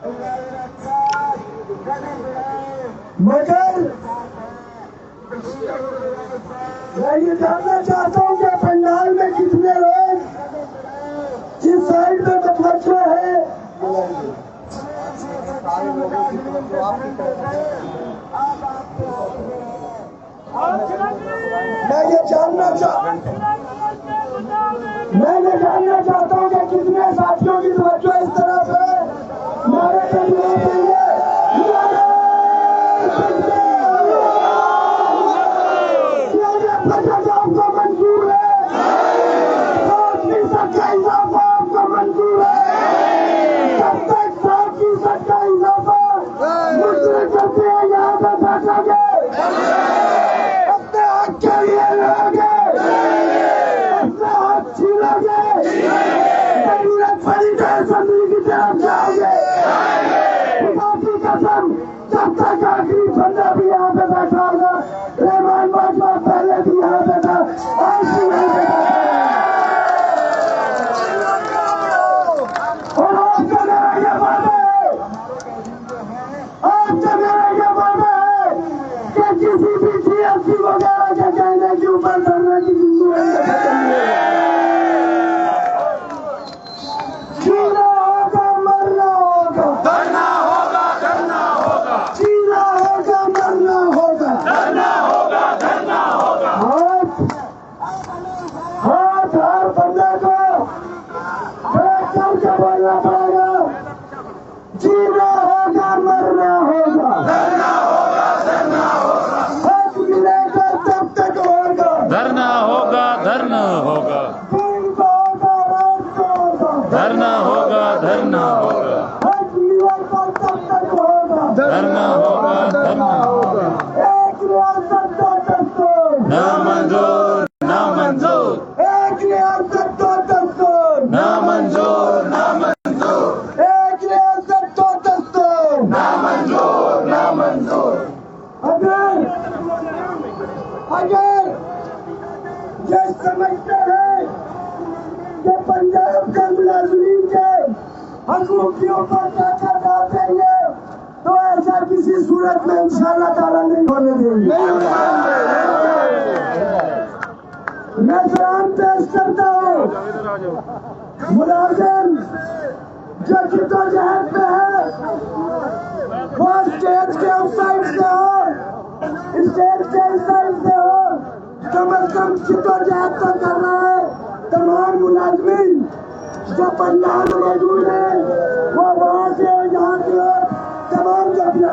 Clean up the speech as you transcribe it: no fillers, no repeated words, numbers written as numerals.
मगर मैं ये जानना चाहता हूँ कि पंडाल में कितने लोग जिस साइड में तवज्जो है मैं ये जानना चाहता हूँ कि कितने साथियों की तवज्जो इस तरफ है नारे तकबीर के लिए आपको मंजूर है 100% का इजाफा आपको मंजूर है जब तक 100% का इजाफा मुझे करते हैं यहाँ पे बैठोगे अपने हक के लिए लड़ोगे अपने हाथ छीलोगे जरूरत पड़ी तो असेंबली की तरफ जाओगे खुदा की कसम जब तक आखिरी बंदा भी यहाँ पे बैठा होगा रहमान बाजवा पहले भी यहाँ पे था आज भी यहाँ पे और आपका मेरा ये वादा है कि किसी भी GST वगैरह के कहने के ऊपर धरने की जिम्मेदारी खत्म नहीं होगा जीना होगा मरना होगा धरना होगा धरना होगा जीना होगा मरना होगा धरना होगा धरना होगा हाथ हर बंदे को ब्रेक करके बोलना पड़ेगा जीना होगा मरना होगा धरना होगा धरना होगा हाथ मिलेगा तब तक होगा धरना होगा धरना होगा दिन को होगा रात को होगा धरना होगा धरना होगा हाथ मिलेगा तब तक होगा धरना होगा धरना होगा एक रियासत दो दस्तूर ना मंजूर ना मंजूर एक रियासत दो दस्तूर ना मंजूर ना मंजूर एक रियासत दो दस्तूर ना मंजूर ना मंजूर अगर ये समझते हैं कि पंजाब के मुलाजिमीन के हकूक के ऊपर टाका डाल देंगे तो ऐसा किसी सूरत में इंशाअल्लाह ताला नहीं होने देंगे मैं सलाम पेश करता हूँ मुलाजिम जो जिद्दोजहद में है वो स्टेज के उस साइड से हो स्टेज के इस साइड से हो कम अज कम जिद्दोजहद तो कर रहा है तमाम मुलाजमीन जो पंडाल में मौजूद है वो वहाँ से यहाँ से तमाम जो अपना